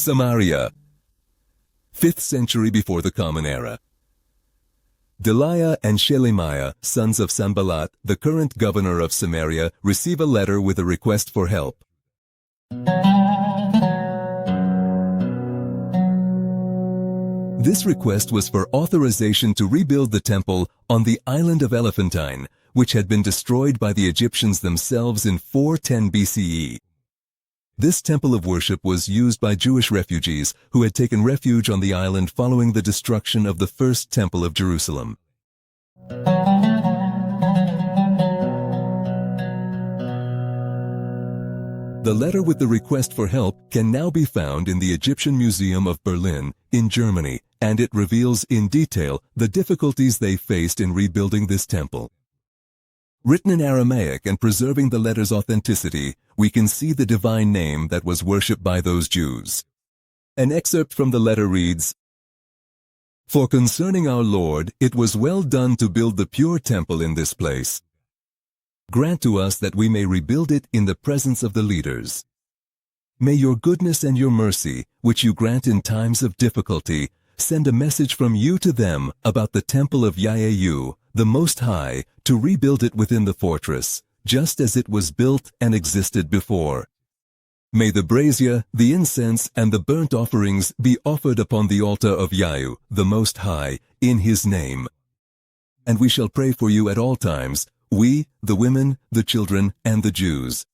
Samaria, 5th century before the Common Era. Delaiah and Shelemiah, sons of Sanballat, the current governor of Samaria, receive a letter with a request for help. This request was for authorization to rebuild the temple on the island of Elephantine, which had been destroyed by the Egyptians themselves in 410 BCE. This temple of worship was used by Jewish refugees who had taken refuge on the island following the destruction of the first temple of Jerusalem. The letter with the request for help can now be found in the Egyptian Museum of Berlin in Germany, and it reveals in detail the difficulties they faced in rebuilding this temple. Written in Aramaic and preserving the letter's authenticity, we can see the divine name that was worshipped by those Jews. An excerpt from the letter reads, "For concerning our Lord, it was well done to build the pure temple in this place. Grant to us that we may rebuild it in the presence of the leaders. May your goodness and your mercy, which you grant in times of difficulty, send a message from you to them about the temple of YAU, the Most High, to rebuild it within the fortress, just as it was built and existed before. May the brazier, the incense, and the burnt offerings be offered upon the altar of YAU, the Most High, in His name. And we shall pray for you at all times, we, the women, the children, and the Jews.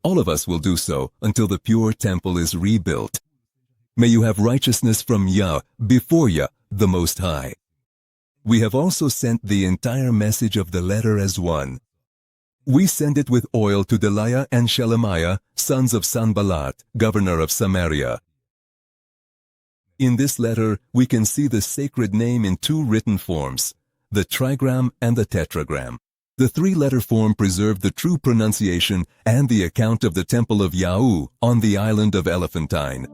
All of us will do so until the pure temple is rebuilt. May you have righteousness from Yah, before Yah, the Most High." We have also sent the entire message of the letter as one. We send it with oil to Delaiah and Shelemiah, sons of Sanballat, governor of Samaria. In this letter, we can see the sacred name in two written forms, the trigram and the tetragram. The three-letter form preserved the true pronunciation and the account of the temple of YAU on the island of Elephantine.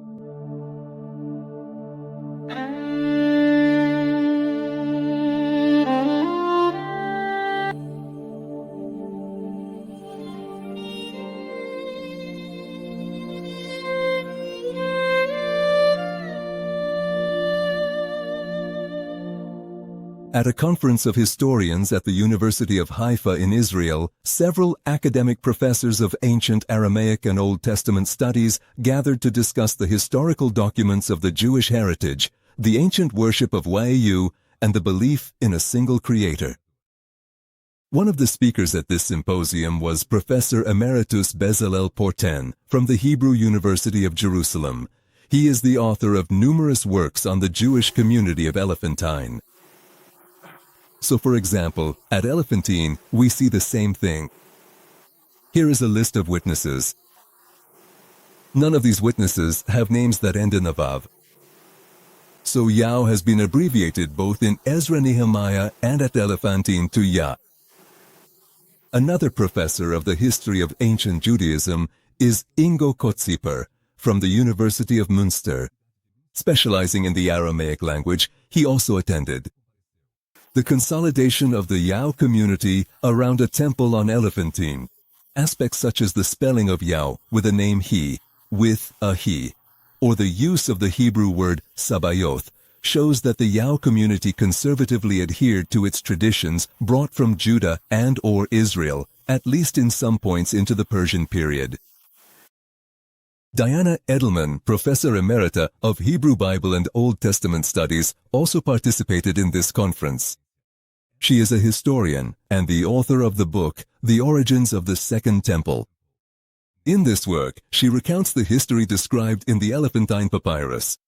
At a conference of historians at the University of Haifa in Israel, several academic professors of ancient Aramaic and Old Testament studies gathered to discuss the historical documents of the Jewish heritage, the ancient worship of YAU, and the belief in a single creator. One of the speakers at this symposium was Professor Emeritus Bezalel Porten from the Hebrew University of Jerusalem. He is the author of numerous works on the Jewish community of Elephantine. So, for example, at Elephantine, we see the same thing. Here is a list of witnesses. None of these witnesses have names that end in a Vav. So YAU has been abbreviated both in Ezra Nehemiah and at Elephantine to Yah. Another professor of the history of ancient Judaism is Ingo Kotziper from the University of Münster. Specializing in the Aramaic language, he also attended. The consolidation of the YAU community around a temple on Elephantine. Aspects such as the spelling of YAU with the name he, with a he, or the use of the Hebrew word sabayoth, shows that the YAU community conservatively adhered to its traditions brought from Judah and or Israel, at least in some points into the Persian period. Diana Edelman, Professor Emerita of Hebrew Bible and Old Testament Studies, also participated in this conference. She is a historian and the author of the book, The Origins of the Second Temple. In this work, she recounts the history described in the Elephantine Papyrus.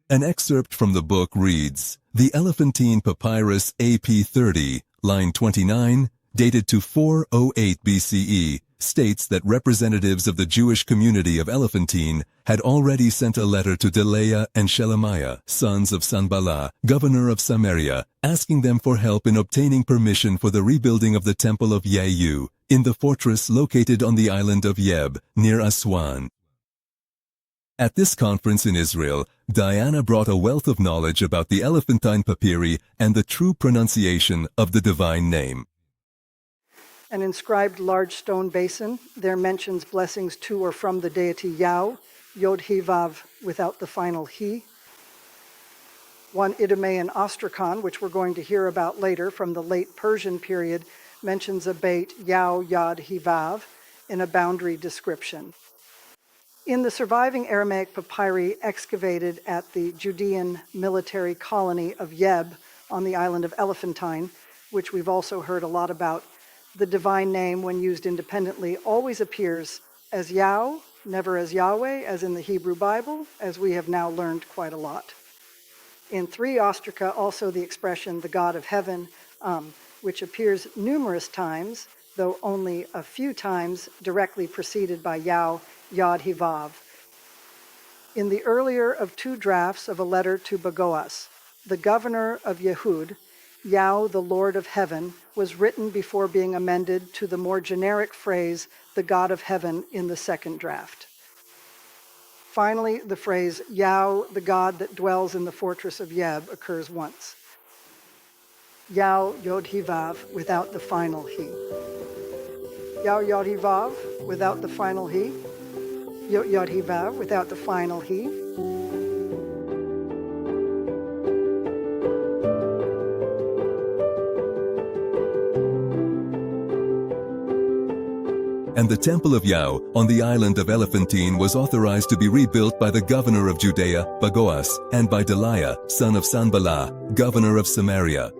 An excerpt from the book reads, "The Elephantine Papyrus AP 30, line 29, dated to 408 BCE, states that representatives of the Jewish community of Elephantine had already sent a letter to Delaiah and Shelemiah, sons of Sanballat, governor of Samaria, asking them for help in obtaining permission for the rebuilding of the temple of YAU in the fortress located on the island of Yeb, near Aswan. At this conference in Israel, Diana brought a wealth of knowledge about the Elephantine papyri and the true pronunciation of the divine name. An inscribed large stone basin. There mentions blessings to or from the deity YAU, Yod He Vav without the final He. One Idumean ostracon, which we're going to hear about later from the late Persian period, mentions a beit YAU Yod He Vav in a boundary description. In the surviving Aramaic papyri excavated at the Judean military colony of Yeb on the island of Elephantine, which we've also heard a lot about, the divine name, when used independently, always appears as YAU, never as Yahweh, as in the Hebrew Bible, as we have now learned quite a lot. In 3 Ostraca, also the expression the God of heaven, which appears numerous times, though only a few times directly preceded by YAU, Yod He Vav. In the earlier of 2 drafts of a letter to Bagoas, the governor of Yehud, YAU, the Lord of Heaven, was written before being amended to the more generic phrase, the God of Heaven, in the 2nd draft. Finally, the phrase, YAU, the God that dwells in the fortress of Yeb, occurs once. YAU, Yod He Vav, without the final He. YAU, Yod He Vav, without the final He. Yod He Vav, without the final He. And the temple of YAU on the island of Elephantine was authorized to be rebuilt by the governor of Judea, Bagoas, and by Delaiah, son of Sanballat, governor of Samaria.